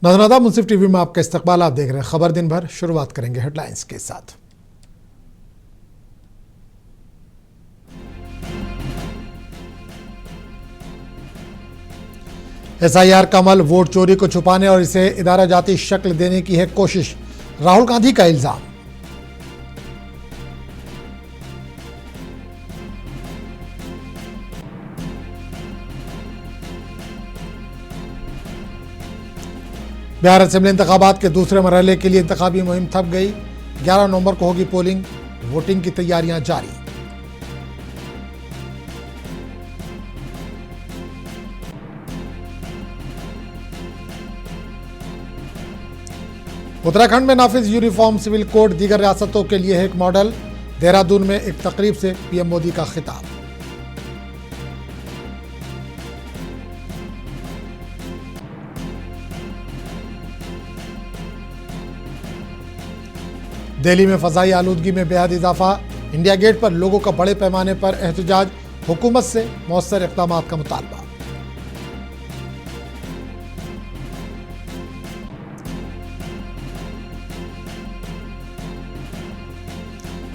नाज़रीन, मुंसिफ टीवी में आपका इस्तकबाल। आप देख रहे हैं खबर दिन भर। शुरुआत करेंगे हेडलाइंस के साथ। SIR का अमल वोट चोरी को छुपाने और इसे इदारा जाती शक्ल देने की है कोशिश, राहुल गांधी का इल्जाम। बिहार असेंबली इंतखाबात के दूसरे मरहले के लिए इंतखाबी मुहिम थप गई। 11 नवंबर को होगी पोलिंग। वोटिंग की तैयारियां जारी। उत्तराखंड में नाफिज यूनिफॉर्म सिविल कोड दीगर रियासतों के लिए है एक मॉडल। देहरादून में एक तकरीब से पीएम मोदी का खिताब। दिल्ली में फजाई आलूदगी में बेहद इजाफा। इंडिया गेट पर लोगों का बड़े पैमाने पर एहतजाज। हुकूमत से मौसर इक़दाम का मुतालबा।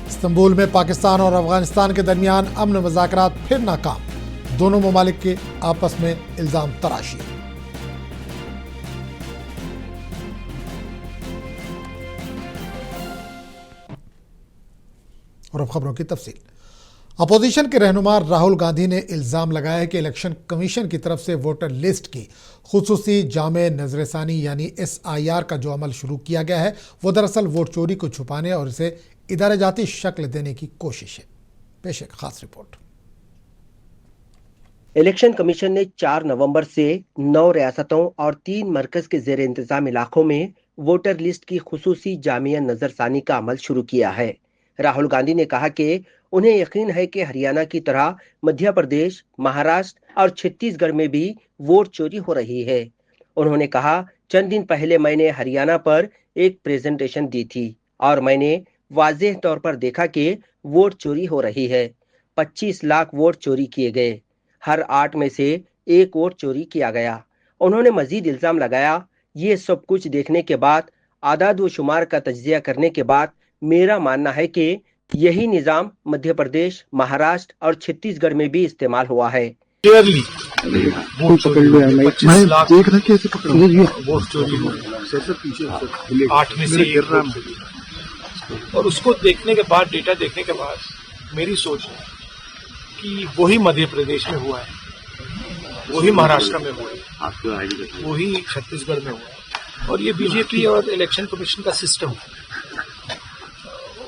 इस्तांबुल में पाकिस्तान और अफगानिस्तान के दरमियान अमन मुज़ाकरात फिर नाकाम। दोनों ममालिक के आपस में इल्जाम तराशी। और अब खबरों की तफसील। अपोजिशन के रहनुमा राहुल गांधी ने इल्जाम लगाया है कि इलेक्शन कमीशन की तरफ से वोटर लिस्ट की खुसूसी जामे नजरसानी यानी SIR का जो अमल शुरू किया गया है वो दरअसल वोट चोरी को छुपाने और इसे इदारा जाती शक्ल देने की कोशिश है। पेश एक खास रिपोर्ट। इलेक्शन कमीशन ने 4 नवंबर से 9 रियासतों और 3 मरकज के जेर इंतजाम इलाकों में वोटर लिस्ट की खुसूसी जामिया नजरसानी का अमल शुरू किया है। राहुल गांधी ने कहा कि उन्हें यकीन है कि हरियाणा की तरह मध्य प्रदेश, महाराष्ट्र और छत्तीसगढ़ में भी वोट चोरी हो रही है। उन्होंने कहा, चंद दिन पहले मैंने हरियाणा पर एक प्रेजेंटेशन दी थी और मैंने वाज़ेह तौर पर देखा कि वोट चोरी हो रही है। 25 लाख वोट चोरी किए गए। हर 8 में से 1 वोट चोरी किया गया। उन्होंने मजीद इल्जाम लगाया, ये सब कुछ देखने के बाद, आदाद व शुमार का तज्जिया करने के बाद मेरा मानना है कि यही निजाम मध्य प्रदेश, महाराष्ट्र और छत्तीसगढ़ में भी इस्तेमाल हुआ है। क्लियरली वोट पकड़ लिया। मैं देख रहा कैसे पकड़ वोट चोरी हुआ, 8 में से गिर रहा। और उसको देखने के बाद, डेटा देखने के बाद मेरी सोच है कि वही मध्य प्रदेश में हुआ है, वही महाराष्ट्र में हुआ है, वही छत्तीसगढ़ में हुआ है। और ये बीजेपी और इलेक्शन कमीशन का सिस्टम है।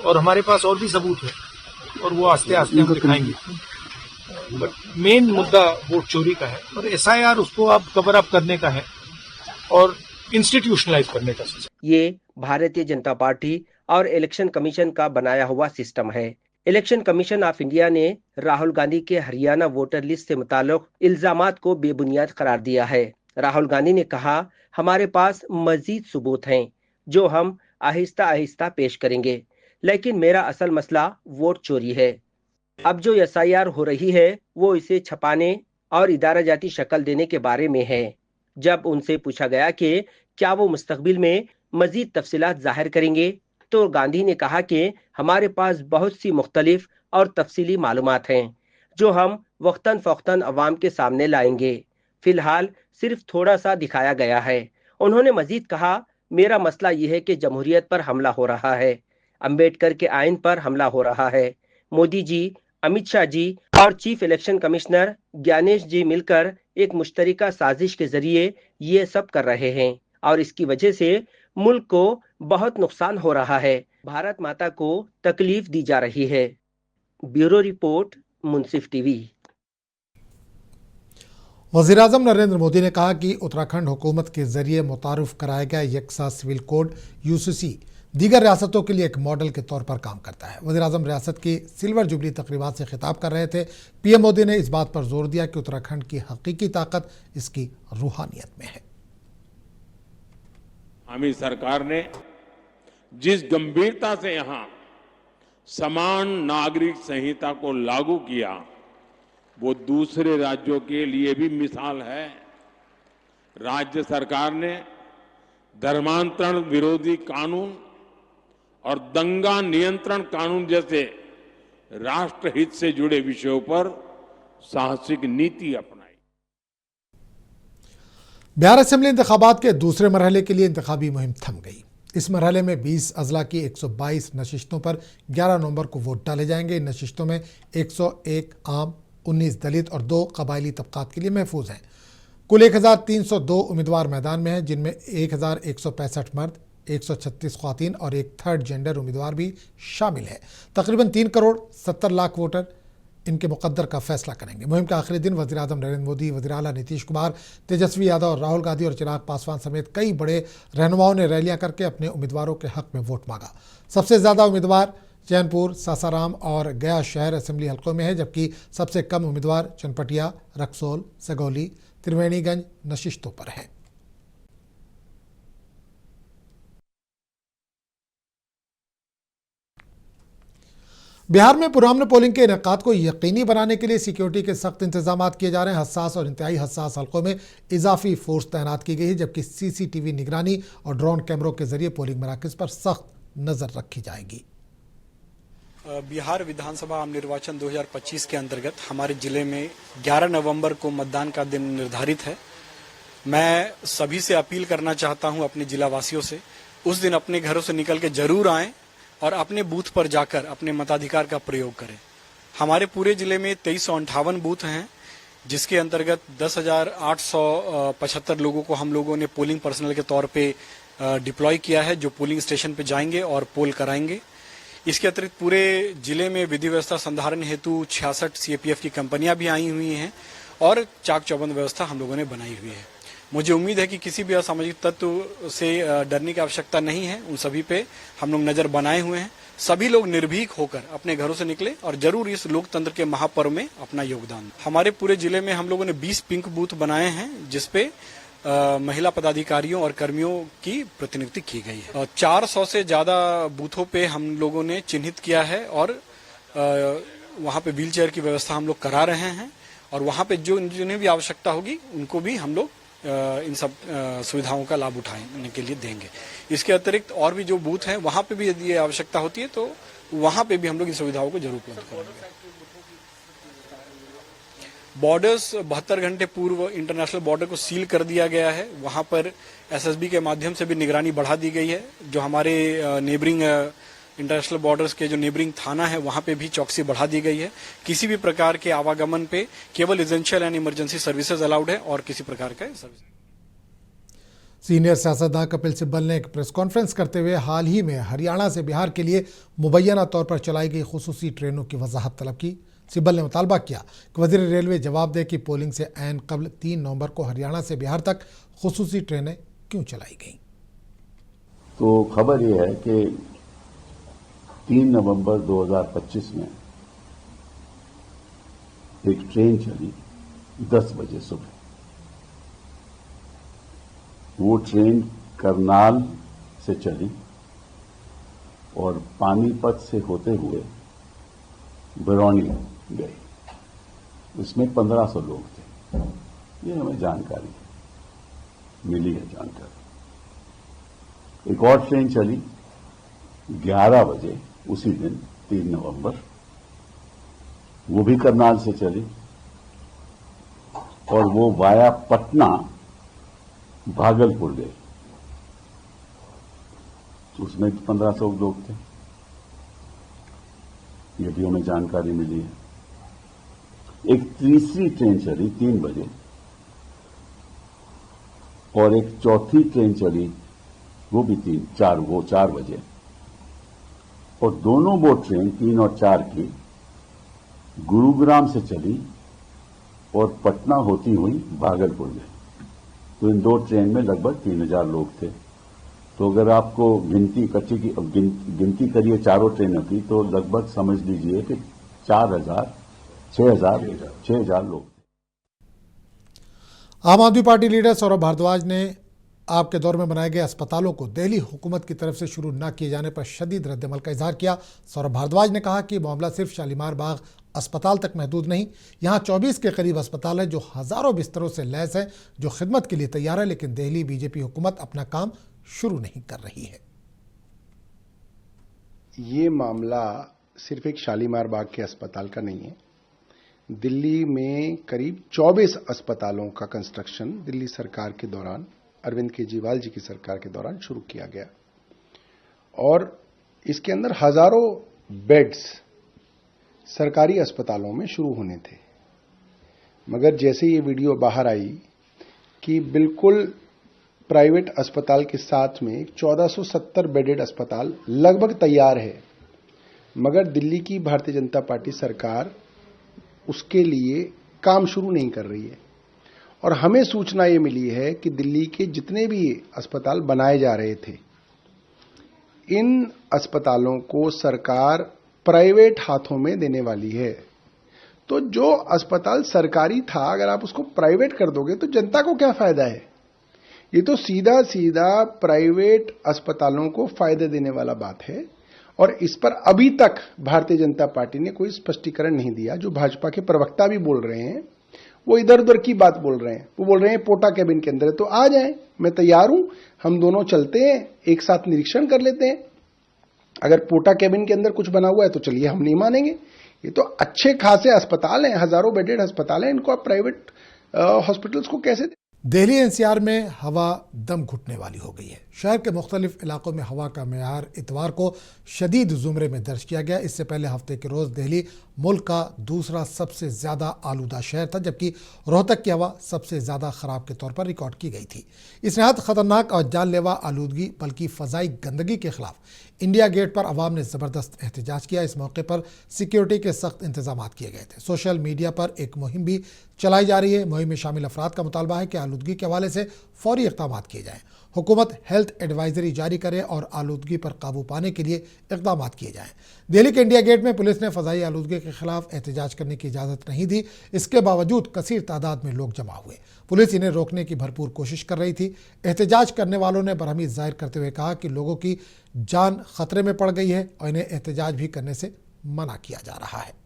और हमारे पास और भी सबूत है और वो आस्ते आस्ते हम दिखाएंगे। बट मेन मुद्दा वोट चोरी का है और SIR उसको अब कवर अप करने का है और इंस्टीट्यूशनलाइज करने का सिस्टम। ये भारतीय जनता पार्टी और इलेक्शन कमीशन का बनाया हुआ सिस्टम है। इलेक्शन कमीशन ऑफ इंडिया ने राहुल गांधी के हरियाणा वोटर लिस्ट से मुताल्लिक इल्जामात को बेबुनियाद करार दिया है। राहुल गांधी ने कहा, हमारे पास मजीद सबूत हैं जो हम आहिस्ता आहिस्ता पेश करेंगे, लेकिन मेरा असल मसला वोट चोरी है। अब जो SIR हो रही है वो इसे छपाने और इदारा जाती शक्ल देने के बारे में है। जब उनसे पूछा गया कि क्या वो मुस्तकबिल में मजीद तफसीलात जाहिर करेंगे, तो गांधी ने कहा कि हमारे पास बहुत सी मुख्तलिफ और तफसीली मालूमात हैं जो हम वक्तन फ़ौक्तन अवाम के सामने लाएंगे। फिलहाल सिर्फ थोड़ा सा दिखाया गया है। उन्होंने मजीद कहा, मेरा मसला यह है कि जमहूरियत पर हमला हो रहा है, अंबेडकर के आइन पर हमला हो रहा है। मोदी जी, अमित शाह जी और चीफ इलेक्शन कमिश्नर ज्ञानेश जी मिलकर एक मुश्तरका साजिश के जरिए ये सब कर रहे हैं और इसकी वजह से मुल्क को बहुत नुकसान हो रहा है। भारत माता को तकलीफ दी जा रही है। ब्यूरो रिपोर्ट, मुंसिफ टीवी। वज़ीर-ए-आज़म नरेंद्र मोदी ने कहा कि उत्तराखंड हुकूमत के जरिए मुतारुफ कराया गया यकसा सिविल कोड UCC दीगर रियासतों के लिए एक मॉडल के तौर पर काम करता है। वज़ीर-ए-आज़म रियासत की सिल्वर जुबली तकरीबात से खिताब कर रहे थे। पीएम मोदी ने इस बात पर जोर दिया कि उत्तराखंड की हकीकी ताकत इसकी रूहानियत में है। हमारी सरकार ने जिस गंभीरता से यहां समान नागरिक संहिता को लागू किया वो दूसरे राज्यों के लिए भी मिसाल है। राज्य सरकार ने धर्मांतरण विरोधी कानून और दंगा नियंत्रण कानून जैसे राष्ट्रहित से जुड़े विषयों पर साहसिक नीति अपनाई। बिहार असेंबली इंतखाबात के दूसरे मरहले के लिए इंतखाबी मुहिम थम गई। इस मरहले में 20 अजला की 122 नशिस्तों पर 11 नवंबर को वोट डाले जाएंगे। इन नशिस्तों में 101 आम, 19 दलित और 2 कबायली तबकात के लिए महफूज हैं। कुल 1302 उम्मीदवार मैदान में हैं, जिनमें 1165 मर्द, 136 ख्वातीन और एक थर्ड जेंडर उम्मीदवार भी शामिल है। तकरीबन 3 करोड़ 70 लाख वोटर इनके मुकद्दर का फैसला करेंगे। मुहिम के आखिरी दिन वज़ीर आज़म नरेंद्र मोदी, वज़ीर आला नीतीश कुमार, तेजस्वी यादव, राहुल गांधी और चिराग पासवान समेत कई बड़े रहनुमाओं ने रैलियां करके अपने उम्मीदवारों के हक में वोट मांगा। सबसे ज़्यादा उम्मीदवार चैनपुर, सासाराम और गया शहर असेंबली हलकों में है, जबकि सबसे कम उम्मीदवार चनपटिया, रक्सौल, सगौली, त्रिवेणीगंज नशिस्तों पर हैं। बिहार में पुरअमन पोलिंग के इनेकाद को यकीनी बनाने के लिए सिक्योरिटी के सख्त इंतजाम किए जा रहे हैं। हसास और इंतहाई हसास हलकों में इजाफी फोर्स तैनात की गई है, जबकि सीसीटीवी निगरानी और ड्रोन कैमरों के जरिए पोलिंग मराकज पर सख्त नजर रखी जाएगी। बिहार विधानसभा आम निर्वाचन 2025 के अंतर्गत हमारे जिले में 11 नवंबर को मतदान का दिन निर्धारित है। मैं सभी से अपील करना चाहता हूं, अपने जिला वासियों से, उस दिन अपने घरों से निकल के जरूर आएं और अपने बूथ पर जाकर अपने मताधिकार का प्रयोग करें। हमारे पूरे जिले में 2358 बूथ हैं, जिसके अंतर्गत 10,875 लोगों को हम लोगों ने पोलिंग पर्सनल के तौर पे डिप्लॉय किया है, जो पोलिंग स्टेशन पे जाएंगे और पोल कराएंगे। इसके अतिरिक्त पूरे जिले में विधि व्यवस्था संधारण हेतु 66 सीएपीएफ की कंपनियां भी आई हुई हैं और चाक चौबंद व्यवस्था हम लोगों ने बनाई हुई है। मुझे उम्मीद है कि किसी भी असामाजिक तत्व से डरने की आवश्यकता नहीं है। उन सभी पे हम लोग नजर बनाए हुए हैं। सभी लोग निर्भीक होकर अपने घरों से निकले और जरूर इस लोकतंत्र के महापर्व में अपना योगदान। हमारे पूरे जिले में हम लोगों ने 20 पिंक बूथ बनाए हैं, जिसपे महिला पदाधिकारियों और कर्मियों की प्रतिनियुक्ति की गई है। 400 से ज्यादा बूथों पे हम लोगों ने चिन्हित किया है और वहां पे व्हील चेयर की व्यवस्था हम लोग करा रहे हैं और वहां पे जो जिन्हें भी आवश्यकता होगी उनको भी हम लोग इन सब सुविधाओं का लाभ उठाने के लिए देंगे। इसके अतिरिक्त और भी जो बूथ हैं वहां पे भी यदि ये आवश्यकता होती है तो वहां पे भी हम लोग इन सुविधाओं को जरूर उपलब्ध करेंगे। बॉर्डर्स 72 घंटे पूर्व इंटरनेशनल बॉर्डर को सील कर दिया गया है। वहां पर एसएसबी के माध्यम से भी निगरानी बढ़ा दी गई है। जो हमारे नेबरिंग इंटरनेशनल बॉर्डर्स के जो नेबरिंग थाना है वहां पे भी चौकसी बढ़ा दी गई है। किसी भी प्रकार के आवागमन पे केवल essential and emergency services allowed है और किसी प्रकार का सर्विस। सीनियर सियासतदान कपिल सिब्बल ने एक प्रेस कॉन्फ्रेंस करते हुए हाल ही में हरियाणा से बिहार के लिए मुबैना तौर पर चलाई गई खुसूसी ट्रेनों की वजाहत तलब की। सिब्बल ने मुतालबा किया कि वज़ीर रेलवे जवाब दे कि पोलिंग से ऐन कबल 3 नवंबर को हरियाणा से बिहार तक खुसूसी ट्रेनें क्यों चलाई गईं। तो खबर यह है कि 3 नवंबर 2025 में एक ट्रेन चली 10 बजे सुबह। वो ट्रेन करनाल से चली और पानीपत से होते हुए बरौनी गई। इसमें 1500 लोग थे। ये हमें जानकारी मिली है। जानकारी एक और ट्रेन चली 11 बजे उसी दिन 3 नवंबर, वो भी करनाल से चली और वो वाया पटना भागलपुर गई। उसमें 1500 लोग थे। ये भी हमें जानकारी मिली है। एक तीसरी ट्रेन चली 3 बजे और एक चौथी ट्रेन चली वो भी 4 बजे और दोनों वो ट्रेन 3 और 4 की गुरुग्राम से चली और पटना होती हुई भागलपुर गई। तो इन 2 ट्रेन में लगभग 3000 लोग थे। तो अगर आपको गिनती करिए चारों ट्रेनों की तो लगभग समझ लीजिए कि 6,000 लोग। आम आदमी पार्टी लीडर सौरभ भारद्वाज ने आपके दौर में बनाए गए अस्पतालों को दिल्ली हुकूमत की तरफ से शुरू न किए जाने पर शदीद रद्दमल का इजहार किया। सौरभ भारद्वाज ने कहा कि मामला सिर्फ शालीमार बाग अस्पताल तक महदूद नहीं, यहाँ 24 के करीब अस्पताल है जो हज़ारों बिस्तरों से लैस है, जो खिदमत के लिए तैयार है, लेकिन दिल्ली बीजेपी हुकूमत अपना काम शुरू नहीं कर रही है। ये मामला सिर्फ एक शालीमार बाग के अस्पताल का नहीं है। दिल्ली में करीब 24 अस्पतालों का कंस्ट्रक्शन दिल्ली सरकार के दौरान, अरविंद केजरीवाल जी की सरकार के दौरान शुरू किया गया और इसके अंदर हजारों बेड्स सरकारी अस्पतालों में शुरू होने थे। मगर जैसे ये वीडियो बाहर आई कि बिल्कुल प्राइवेट अस्पताल के साथ में 1470 बेडेड अस्पताल लगभग तैयार है, मगर दिल्ली की भारतीय जनता पार्टी सरकार उसके लिए काम शुरू नहीं कर रही है। और हमें सूचना ये मिली है कि दिल्ली के जितने भी अस्पताल बनाए जा रहे थे, इन अस्पतालों को सरकार प्राइवेट हाथों में देने वाली है। तो जो अस्पताल सरकारी था, अगर आप उसको प्राइवेट कर दोगे तो जनता को क्या फायदा है? ये तो सीधा सीधा प्राइवेट अस्पतालों को फायदे देने वाला बात है। और इस पर अभी तक भारतीय जनता पार्टी ने कोई स्पष्टीकरण नहीं दिया। जो भाजपा के प्रवक्ता भी बोल रहे हैं, वो इधर उधर की बात बोल रहे हैं। वो बोल रहे हैं पोटा कैबिन के अंदर है, तो आ जाएं, मैं तैयार हूं, हम दोनों चलते हैं, एक साथ निरीक्षण कर लेते हैं। अगर पोटा कैबिन के अंदर कुछ बना हुआ है तो चलिए, हम नहीं मानेंगे। ये तो अच्छे खासे अस्पताल हैं, हजारों बेडेड अस्पताल हैं, इनको आप प्राइवेट हॉस्पिटल्स को कैसे दें? दिल्ली एनसीआर में हवा दम घुटने वाली हो गई है। शहर के मुख्तलिफ इलाकों में हवा का मेयार इतवार को शदीद जुमरे में दर्ज किया गया। इससे पहले हफ्ते के रोज़ दिल्ली मुल्क का दूसरा सबसे ज़्यादा आलूदा शहर था, जबकि रोहतक की हवा सबसे ज़्यादा ख़राब के तौर पर रिकॉर्ड की गई थी। इस नहायत ख़तरनाक और जानलेवा आलूदगी बल्कि फ़ज़ाई गंदगी के खिलाफ इंडिया गेट पर अवाम ने ज़बरदस्त एहतजाज किया। इस मौके पर सिक्योरिटी के सख्त इंतजाम किए गए थे। सोशल मीडिया पर एक मुहिम भी चलाई जा रही है। मुहिम में शामिल अफराद का मुतालबा है कि आलूदगी के हवाले से फौरी इक़दाम किए जाएँ, हुकूमत हेल्थ एडवाइजरी जारी करे और आलूदगी पर काबू पाने के लिए इक़दाम किए जाएँ। दिल्ली के इंडिया गेट में पुलिस ने फ़ज़ाई आलूदगी के खिलाफ एहतजाज करने की इजाज़त नहीं दी। इसके बावजूद कसीर तादाद में लोग जमा हुए। पुलिस इन्हें रोकने की भरपूर कोशिश कर रही थी। एहतजाज करने वालों ने बरहमी ज़ाहिर करते हुए कहा कि लोगों की जान खतरे में पड़ गई है और इन्हें एहतजाज भी करने से मना किया जा रहा है।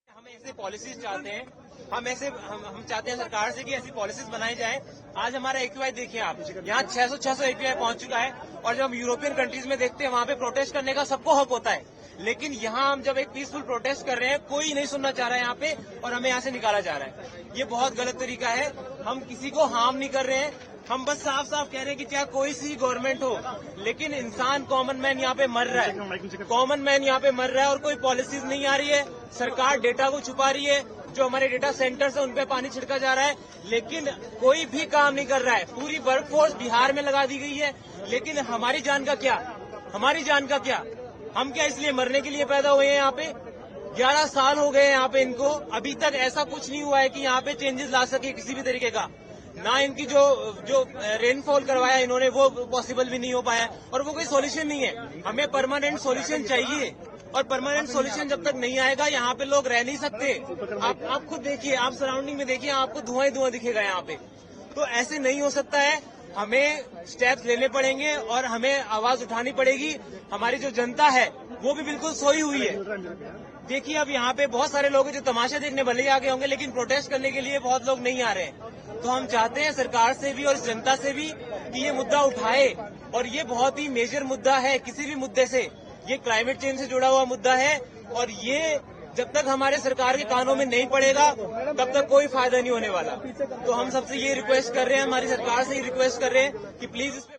हम ऐसे पॉलिसीज चाहते हैं, हम चाहते हैं सरकार से कि ऐसी पॉलिसीज बनाई जाए। आज हमारा एक्यूआई देखिए आप, यहाँ 600 एक्यूआई पहुंच चुका है। और जब हम यूरोपियन कंट्रीज में देखते हैं, वहाँ पे प्रोटेस्ट करने का सबको हक होता है, लेकिन यहाँ हम जब एक पीसफुल प्रोटेस्ट कर रहे हैं, कोई नहीं सुनना चाह रहा है यहाँ पे, और हमें यहाँ से निकाला जा रहा है। ये बहुत गलत तरीका है। हम किसी को हार्म नहीं कर रहे हैं, हम बस साफ साफ कह रहे हैं कि चाहे कोई सी गवर्नमेंट हो, लेकिन इंसान, कॉमन मैन यहाँ पे मर रहा है। कॉमन मैन यहाँ पे मर रहा है और कोई पॉलिसीज नहीं आ रही है। सरकार डेटा को छुपा रही है। जो हमारे डेटा सेंटर्स है उन पे पानी छिड़का जा रहा है, लेकिन कोई भी काम नहीं कर रहा है। पूरी वर्कफोर्स बिहार में लगा दी गई है, लेकिन हमारी जान का क्या? हमारी जान का क्या? हम क्या इसलिए मरने के लिए पैदा हुए हैं यहाँ पे? 11 साल हो गए यहाँ पे इनको, अभी तक ऐसा कुछ नहीं हुआ है कि यहाँ पे चेंजेस ला सके किसी भी तरीके का। ना इनकी जो रेनफॉल करवाया इन्होंने, वो पॉसिबल भी नहीं हो पाया, और वो कोई सॉल्यूशन नहीं है। हमें परमानेंट सॉल्यूशन चाहिए, और परमानेंट सॉल्यूशन जब तक नहीं आएगा यहाँ पे लोग रह नहीं सकते। आप खुद देखिए, आप सराउंडिंग में देखिए, आपको धुआं ही धुआं दिखेगा यहाँ पे। तो ऐसे नहीं हो सकता है। हमें स्टेप्स लेने पड़ेंगे और हमें आवाज उठानी पड़ेगी। हमारी जो जनता है वो भी बिल्कुल सोई हुई है। देखिए, अब यहाँ पे बहुत सारे लोग हैं जो तमाशा देखने भले ही आगे होंगे, लेकिन प्रोटेस्ट करने के लिए बहुत लोग नहीं आ रहे हैं। तो हम चाहते हैं सरकार से भी और इस जनता से भी कि ये मुद्दा उठाए, और ये बहुत ही मेजर मुद्दा है। किसी भी मुद्दे से, ये क्लाइमेट चेंज से जुड़ा हुआ मुद्दा है, और ये जब तक हमारे सरकार के कानों में नहीं पड़ेगा तब तक कोई फायदा नहीं होने वाला। तो हम सबसे ये रिक्वेस्ट कर रहे हैं, हमारी सरकार से ये रिक्वेस्ट कर रहे हैं कि प्लीज इस पे।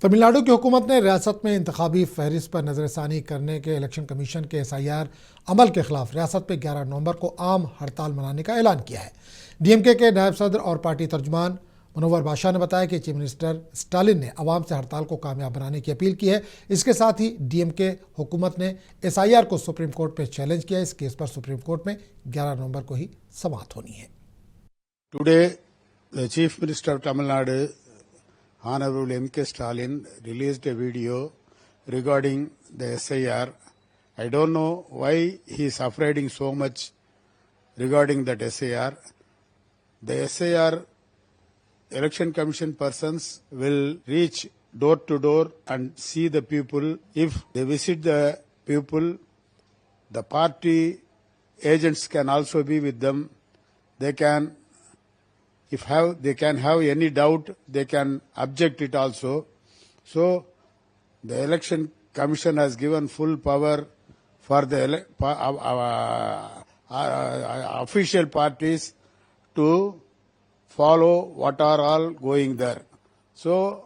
तमिलनाडु की हुकूमत ने रियासत में इंतखाबी फहरिस्त पर नजरसानी करने के इलेक्शन कमीशन के SIR अमल के खिलाफ रियासत में 11 नवंबर को आम हड़ताल मनाने का ऐलान किया है। DMK के नायब सदर और पार्टी तर्जुमान मनोवर बादशाह ने बताया कि चीफ मिनिस्टर स्टालिन ने अवाम से हड़ताल को कामयाब बनाने की अपील की है। इसके साथ ही DMK हुकूमत ने SIR को सुप्रीम कोर्ट में चैलेंज किया। इस केस पर सुप्रीम कोर्ट में 11 नवंबर को ही समाअत होनी है। Today, the Chief Minister of Tamil Nadu, Honorable M.K. Stalin, released a video regarding the SIR. I don't know why he is afraid so much regarding that SIR. The SIR Election Commission persons will reach door to door and see the people. If they visit the people, the party agents can also be with them. They can, they can have any doubt, they can object it also. So the Election Commission has given full power for the official parties to follow what are all going there. So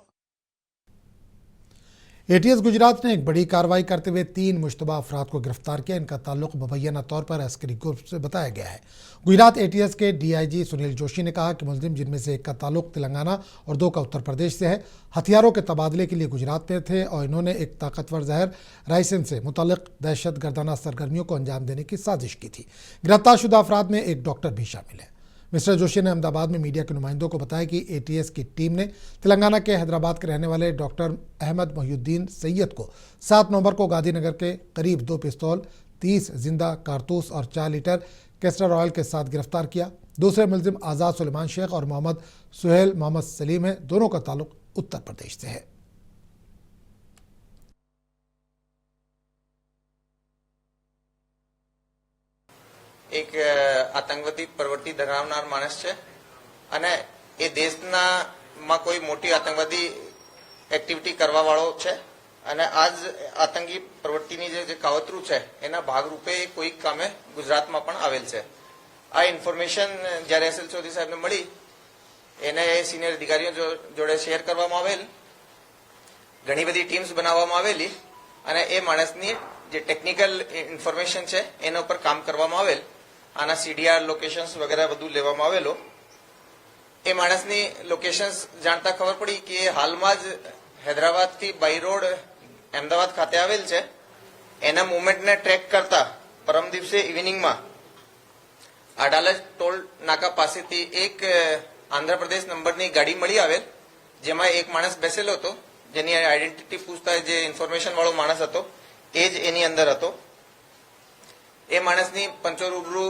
ATS Gujarat ने एक बड़ी कार्रवाई करते हुए 3 मुश्तबा अफराद को गिरफ्तार किया। इनका ताल्लुक मुबैना तौर पर अस्करी ग्रुप से बताया गया है। गुजरात एटीएस के डीआईजी सुनील जोशी ने कहा कि मुलजिम, जिनमें से एक का ताल्लुक तेलंगाना और 2 का उत्तर प्रदेश से है, हथियारों के तबादले के लिए गुजरात में थे और इन्होंने एक ताकतवर जहर राइसिन से मुतल्लिक दहशत गर्दाना सरगर्मियों को अंजाम देने की साजिश की थी। गिरफ्तार शुदा अफराद में एक डॉक्टर भी शामिल है। मिस्टर जोशी ने अहमदाबाद में मीडिया के नुमाइंदों को बताया कि एटीएस की टीम ने तेलंगाना के हैदराबाद के रहने वाले डॉक्टर अहमद मोहिउद्दीन सैयद को 7 नवंबर को गांधीनगर के करीब 2 पिस्तौल, 30 जिंदा कारतूस और 4 लीटर कैस्टर ऑयल के साथ गिरफ्तार किया। दूसरे मुलजिम आज़ाद सुलेमान शेख और मोहम्मद सुहेल मोहम्मद सलीम है। दोनों का ताल्लुक उत्तर प्रदेश से है। એક આતંકવાદી પ્રવૃત્તિ ધરાવનાર માણસ છે અને એ દેશમાં કોઈ મોટી આતંકવાદી એક્ટિવિટી કરવા વાળો છે અને આજ આતંકી પ્રવૃત્તિની જે કાવતરું છે એના ભાગરૂપે કોઈ કામે ગુજરાતમાં પણ આવેલ છે। આ ઇન્ફોર્મેશન જ્યારે એસએલ ચૌધરી સાહેબને મળી એને સિનિયર અધિકારીઓ જોડે શેર કરવામાં આવેલ। ઘણી બધી ટીમ્સ બનાવવામાં આવેલી અને એ માણસની જે ટેકનિકલ ઇન્ફોર્મેશન છે એના ઉપર કામ કરવામાં આવેલ। આના સીડીઆર લોકેશન્સ વગેરે બધું લેવામાં આવેલો। એ માણસની લોકેશન્સ જાણતા ખબર પડી કે એ હાલમાં જ હૈદરાબાદથી બાય રોડ અમદાવાદ ખાતે આવેલ છે। એના મુવમેન્ટને ટ્રેક કરતા પરમ દિવસે ઇવનિંગમાં અડાલજ ટોલ નાકા પાસેથી એક આંધ્રપ્રદેશ નંબરની ગાડી મળી આવેલ, જેમાં એક માણસ બેસેલો હતો, જેની આઈડેન્ટિટી પૂછતા જે ઇન્ફોર્મેશન વાળો માણસ હતો એ જ એની અંદર હતો। એ માણસની પંચો રૂબરૂ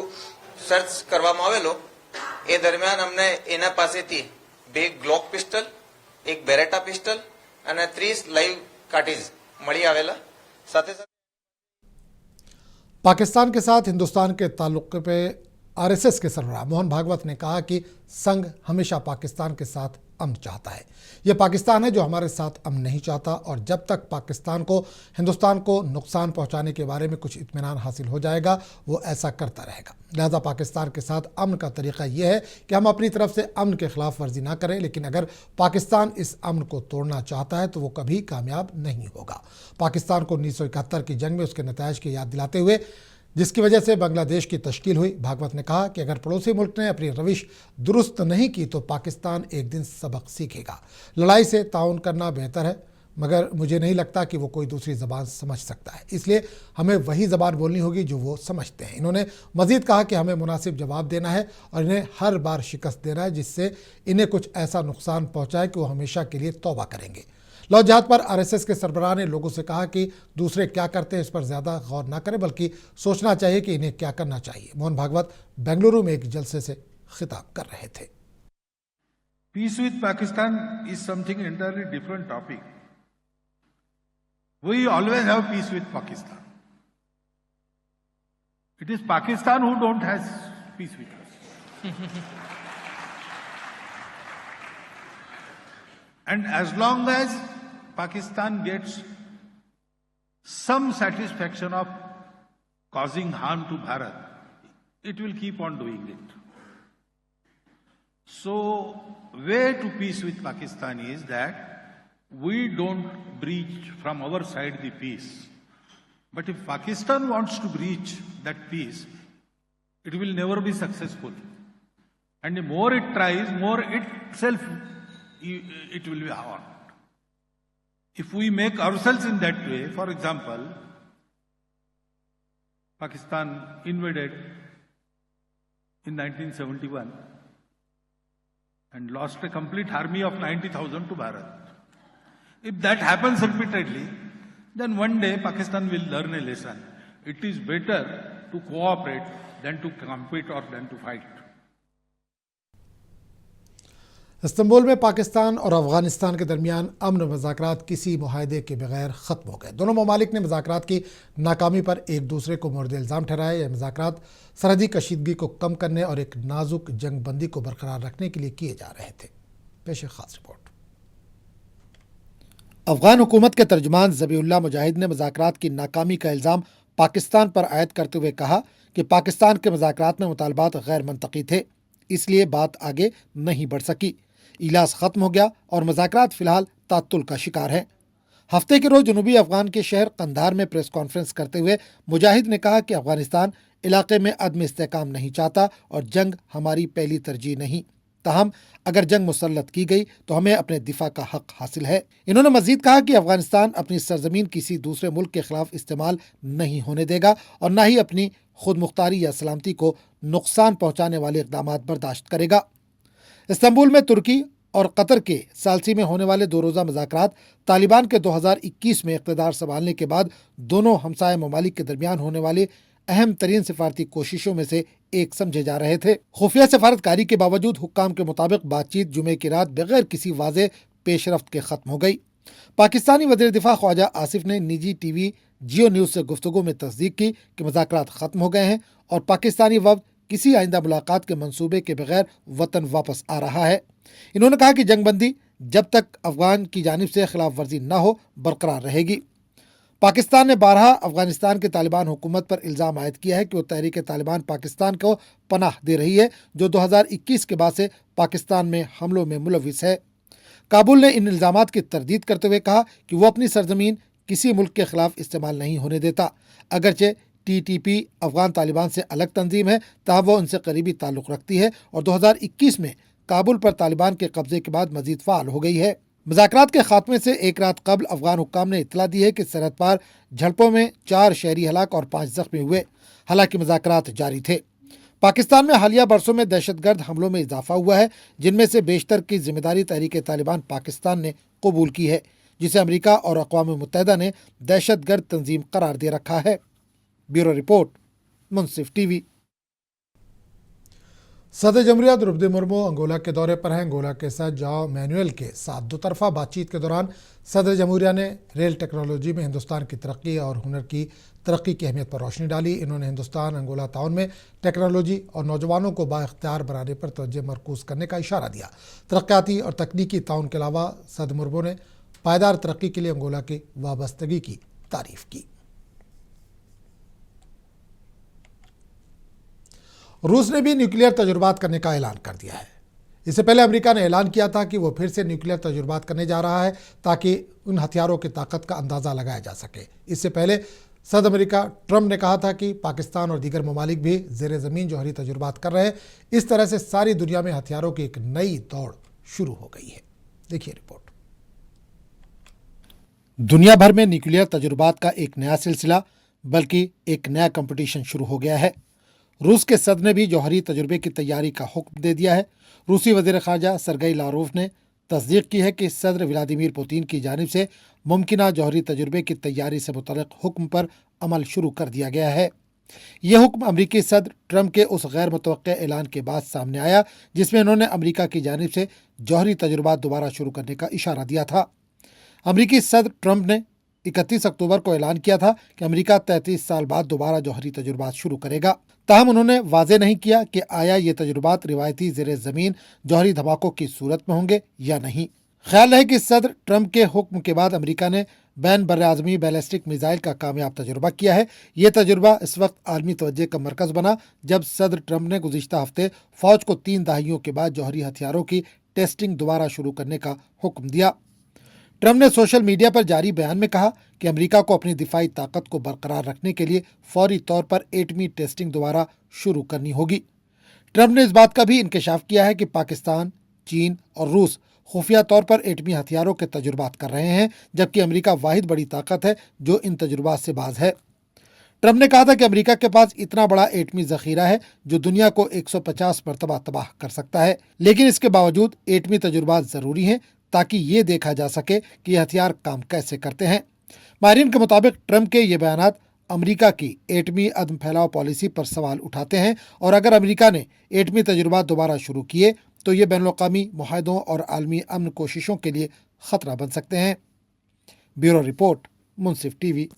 સર્ચ કરવામાં આવેલો। એ દરમિયાન અમને એના પાસેથી 2 ગ્લોક પિસ્ટલ, એક બેરેટા પિસ્ટલ અને 30 લાઈવ કાર્ટ્રિજ મળી આવેલા। સાથે સાથે पाकिस्तान के साथ हिंदुस्तान के ताल्लुक पे आरएसएस के सरबराह मोहन भागवत ने कहा कि संघ हमेशा पाकिस्तान के साथ अमन चाहता है। यह पाकिस्तान है जो हमारे साथ अमन नहीं चाहता और जब तक पाकिस्तान को हिंदुस्तान को नुकसान पहुंचाने के बारे में कुछ इत्मीनान हासिल हो जाएगा वो ऐसा करता रहेगा। लिहाजा पाकिस्तान के साथ अमन का तरीका यह है कि हम अपनी तरफ से अमन के खिलाफ वर्जी ना करें, लेकिन अगर पाकिस्तान इस अमन को तोड़ना चाहता है तो वो कभी कामयाब नहीं होगा। पाकिस्तान को 1971 की जंग में उसके नतायज की याद दिलाते हुए, जिसकी वजह से बांग्लादेश की तश्कील हुई, भागवत ने कहा कि अगर पड़ोसी मुल्क ने अपनी रविश दुरुस्त नहीं की तो पाकिस्तान एक दिन सबक सीखेगा। लड़ाई से ताउन करना बेहतर है, मगर मुझे नहीं लगता कि वो कोई दूसरी ज़बान समझ सकता है, इसलिए हमें वही ज़बान बोलनी होगी जो वो समझते हैं। इन्होंने मज़ीद कहा कि हमें मुनासिब जवाब देना है और इन्हें हर बार शिकस्त देना है जिससे इन्हें कुछ ऐसा नुकसान पहुँचाए कि वो हमेशा के लिए तौबा करेंगे। लौ जिहाद पर आरएसएस के सरबराह ने लोगों से कहा कि दूसरे क्या करते हैं इस पर ज़्यादा गौर न करें, बल्कि सोचना चाहिए कि इन्हें क्या करना चाहिए। मोहन भागवत बेंगलुरु में एक जलसे से खिताब कर रहे थे। Peace with Pakistan is something entirely different topic. We always have peace with Pakistan. It is Pakistan who don't have peace with us. And as long as Pakistan gets some satisfaction of causing harm to Bharat, it will keep on doing it. So, way to peace with Pakistan is that we don't breach from our side the peace. But if Pakistan wants to breach that peace, it will never be successful. And the more it tries, more itself it will be harmed. If we make ourselves in that way, for example, Pakistan invaded in 1971 and lost a complete army of 90,000 to Bharat. If that happens repeatedly, then one day Pakistan will learn a lesson. It is better to cooperate than to compete or than to fight. Istanbul में पाकिस्तान और अफगानिस्तान के दरमियान अमन मुज़ाकरात किसी मुआहदे के बगैर ख़त्म हो गए। दोनों ममालिक ने मुज़ाकरात की नाकामी पर एक दूसरे को मोर्द इल्ज़ाम ठहराया। यह मुज़ाकरात सरहदी कशीदगी को कम करने और एक नाजुक जंग बंदी को बरकरार रखने के लिए किए जा रहे थे। पेश खास रिपोर्ट। अफगान हुकूमत के तर्जुमान ज़बीउल्लाह मुजाहिद ने मुज़ाकरात की नाकामी का इल्ज़ाम पाकिस्तान पर आयद करते हुए कहा कि पाकिस्तान के मुज़ाकरात में मुतालबात गैर मंतकी थे, इसलिए बात आगे नहीं बढ़ सकी। इजलास ख़त्म हो गया और मुज़ाकरात फ़िलहाल तात्तुल का शिकार हैं। हफ्ते के रोज़ जनूबी अफ़गान के शहर कंधार में प्रेस कॉन्फ्रेंस करते हुए मुजाहिद ने कहा कि अफ़गानिस्तान इलाके में अदम इस्तेहकाम नहीं चाहता और जंग हमारी पहली तरजीह नहीं। ताहम अगर जंग मुसल्लत की गई तो हमें अपने दिफा का हक हासिल है। इन्होंने मजीद कहा कि अफ़गानिस्तान अपनी सरजमीन किसी दूसरे मुल्क के खिलाफ इस्तेमाल नहीं होने देगा और न ही अपनी खुद मुख्तारी या सलामती को नुकसान पहुँचाने वाले इक़दाम बर्दाश्त करेगा। इस्तांबुल में तुर्की और कतर के सालसी में होने वाले 2 रोज़ा मुज़ाकरात तालिबान के 2021 में इक़्तिदार संभालने के बाद दोनों हमसाय ममालिक के दरमियान होने वाले अहम तरीन सिफारती कोशिशों में से एक समझे जा रहे थे। खुफिया सफारतकारी के बावजूद हुक्काम के मुताबिक बातचीत जुमे की रात बगैर किसी वाज़ेह पेशरफ्त के ख़त्म हो गई। पाकिस्तानी वज़ीर दिफा ख्वाजा आसिफ ने निजी टीवी जियो न्यूज़ से गुफ्तगू में तस्दीक की कि मुज़ाकरात ख़त्म हो गए हैं और पाकिस्तानी वफ़द किसी आइंदा मुलाकात के मंसूबे के बगैर वतन वापस आ रहा है। इन्होंने कहा कि जंगबंदी जब तक अफगान की जानिब से खिलाफ वर्जी न हो बरकरार रहेगी। पाकिस्तान ने बारहा अफगानिस्तान के तालिबान हुकूमत पर इल्ज़ाम आयद किया है कि वो तहरीक तालिबान पाकिस्तान को पनाह दे रही है, जो 2021 के बाद से पाकिस्तान में हमलों में मुलविस है। काबुल ने इन इल्ज़ामात की तरदीद करते हुए कहा कि वो अपनी सरजमीन किसी मुल्क के खिलाफ इस्तेमाल नहीं होने देता। अगरचे TTP अफगान तालिबान से अलग तंजीम है, तब वो उनसे करीबी ताल्लुक़ रखती है और 2021 में काबुल पर तालिबान के कब्जे के बाद मजीद फ़ाल हो गई है। मुज़ाकरात के खात्मे से एक रात कबल अफगान हुक्काम ने इतला दी है कि सरहद पार झड़पों में 4 शहरी हलाक और 5 जख्मी हुए। हालांकि मुज़ाकरात जारी थे। पाकिस्तान में हालिया बरसों में दहशतगर्द हमलों में इजाफा हुआ है, जिनमें से बेशतर की जिम्मेदारी तहरीक तालिबान पाकिस्तान ने कबूल की है, जिसे अमेरिका और अक़वाम मुत्तहिदा ने दहशतगर्द तंजीम करार दे रखा है। ब्यूरो रिपोर्ट, मुंसिफ टीवी। सदर जमहूरिया द्रौपदी मुर्मू अंगोला के दौरे पर हैं। अंगोला के साथ जाओ मैनुअल के साथ दोतरफा बातचीत के दौरान सदर जमहूरिया ने रेल टेक्नोलॉजी में हिंदुस्तान की तरक्की और हुनर की तरक्की की अहमियत पर रोशनी डाली। इन्होंने हिंदुस्तान अंगोला ताउन में टेक्नोलॉजी और नौजवानों को बाइख्तियार बनाने पर तवज्जो मरकूज़ करने का इशारा दिया। तरक्याती और तकनीकी ताउन के अलावा सदर मुर्मू ने पायदार तरक्की के लिए अंगोला की वाबस्तगी की तारीफ की। रूस ने भी न्यूक्लियर तजुर्बात करने का ऐलान कर दिया है। इससे पहले अमेरिका ने ऐलान किया था कि वो फिर से न्यूक्लियर तजुर्बात करने जा रहा है ताकि उन हथियारों की ताकत का अंदाज़ा लगाया जा सके। इससे पहले सदर अमेरिका ट्रंप ने कहा था कि पाकिस्तान और दीगर ममालिक भी ज़ेर ज़मीन जौहरी तजुर्बात कर रहे हैं। इस तरह से सारी दुनिया में हथियारों की एक नई दौड़ शुरू हो गई है। देखिए रिपोर्ट। दुनिया भर में न्यूक्लियर तजुर्बात का एक नया सिलसिला बल्कि एक नया कंपटीशन शुरू हो गया है। रूस के सदर ने भी जौहरी तजुर्बे की तैयारी का हुक्म दे दिया है। रूसी वज़ीर ख़ारजा सरगई लारोव ने तस्दीक की है कि सदर व्लादिमीर पुतिन की जानिब से मुमकिना जौहरी तजुर्बे की तैयारी से मुतल्लिक़ हुक्म पर अमल शुरू कर दिया गया है। यह हुक्म अमरीकी सदर ट्रंप के उस गैर मुतवक्के ऐलान के बाद सामने आया जिसमें उन्होंने अमरीका की जानिब से जौहरी तजुर्बात दोबारा शुरू करने का इशारा दिया था। अमरीकी सदर ट्रंप ने 31 अक्टूबर को ऐलान किया था कि अमेरिका 33 साल बाद दोबारा जौहरी तजुर्बात शुरू करेगा। ताहम उन्होंने वाज़े नहीं किया कि आया ये तजुर्बात रिवायती ज़ेर ज़मीन जौहरी धमाकों की सूरत में होंगे या नहीं। ख्याल है कि सदर ट्रंप के हुक्म के बाद अमेरिका ने बैन बर्राज़मी बैलिस्टिक मिसाइल का कामयाब तजुर्बा किया है। ये तजुर्बा इस वक्त आलमी तवज्जो का मरकज़ बना जब सदर ट्रंप ने गुज़िश्ता हफ्ते फ़ौज को 3 दहाइयों के बाद जौहरी हथियारों की टेस्टिंग दोबारा शुरू करने का हुक्म दिया। ट्रंप ने सोशल मीडिया पर जारी बयान में कहा कि अमेरिका को अपनी दिफाई ताकत को बरकरार रखने के लिए फौरी तौर पर एटमी टेस्टिंग दोबारा शुरू करनी होगी। ट्रंप ने इस बात का भी इंकशाफ किया है कि पाकिस्तान, चीन और रूस खुफिया तौर पर एटमी हथियारों के तजुर्बात कर रहे हैं, जबकि अमेरिका वाहिद बड़ी ताकत है जो इन तजुर्बात से बाज है। ट्रंप ने कहा था कि अमेरिका के पास इतना बड़ा एटमी जखीरा है जो दुनिया को 150 मरतबा तबाह कर सकता है, लेकिन इसके बावजूद एटमी तजुर्बात ज़रूरी हैं ताकि ये देखा जा सके कि ये हथियार काम कैसे करते हैं। माहिरीन के मुताबिक ट्रंप के ये बयानात अमेरिका की एटमी अदम फैलाव पॉलिसी पर सवाल उठाते हैं और अगर अमेरिका ने एटमी तजुर्बात दोबारा शुरू किए तो ये बैनुल-अक़वामी मुआहदों और आलमी अमन कोशिशों के लिए खतरा बन सकते हैं। ब्यूरो रिपोर्ट, मुंसिफ टीवी।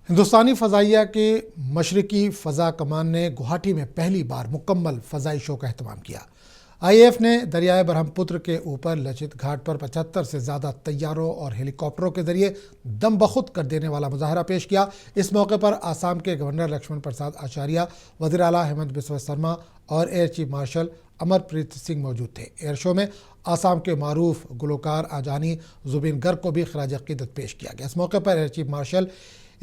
हिंदुस्तानी फ़ज़ाइया के मशरकी फ़ज़ा कमान ने गुवाहाटी में पहली बार मुकम्मल फ़ज़ाई शो का एहतमाम किया। IAF ने दरियाए ब्रह्मपुत्र के ऊपर लचित घाट पर 75 से ज़्यादा तैयारों और हेलीकॉप्टरों के जरिए दम बखुद कर देने वाला मुजाहरा पेश किया। इस मौके पर आसाम के गवर्नर लक्ष्मण प्रसाद आचार्य, वज़ीर आला हेमंत बिस्वा शर्मा और air chief marshal Amarpreet Singh मौजूद थे। एयर शो में आसाम के मारूफ गुलकार आजानी जुबिन गर्ग को भी खराज अक़ीदत पेश किया गया। इस मौके पर air chief marshal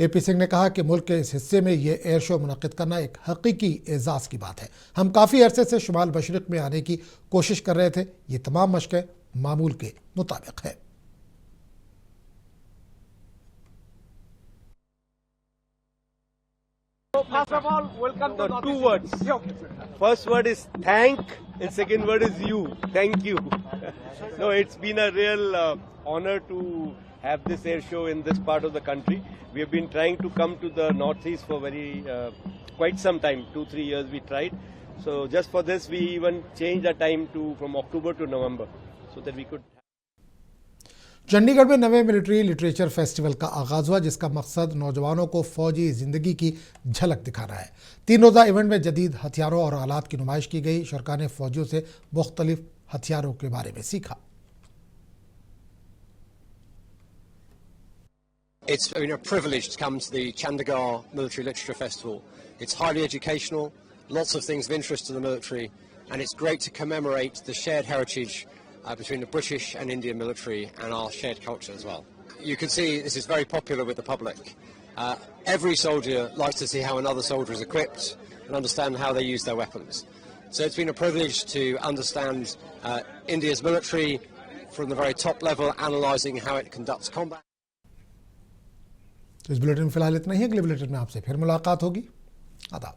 AP Singh ने कहा कि मुल्क के इस हिस्से में ये एयर शो मुनक़िद करना एक हकीकी एजाज़ की बात है। हम काफ़ी अरसे से शुमाल मशरिक़ में आने की कोशिश कर रहे थे। ये तमाम मशक़ें मामूल के मुताबिक है। First of all, welcome to two words. First word is thank, and second word is you. Thank you. No, it's been a real honor to have this air show in this part of the country. We have been trying to come to the northeast for quite some time. 2-3 years we tried. So just for this, we even changed our time from October to November, so that we could. Chandigarh में नवे military literature festival का आगाज हुआ, जिसका मकसद नौजवानों को फौजी जिंदगी की झलक दिखाना है। 3 रोज़ा इवेंट में जदीद हथियारों और आलात की नुमाइश की गई। शरका ने फौजियों से मुख्तलिफ हथियारों के बारे में सीखा। It's been a privilege to come to the Chandigarh Military Literature Festival. It's highly educational, lots of things of interest to the military, and it's great to commemorate the shared heritage between the British and Indian military and our shared culture as well. You can see this is very popular with the public. Every soldier likes to see how another soldier is equipped and understand how they use their weapons. So it's been a privilege to understand India's military from the very top level, analysing how it conducts combat. तो इस bulletin में फिलहाल इतना ही। अगले bulletin में आपसे फिर मुलाकात होगी। आदाब।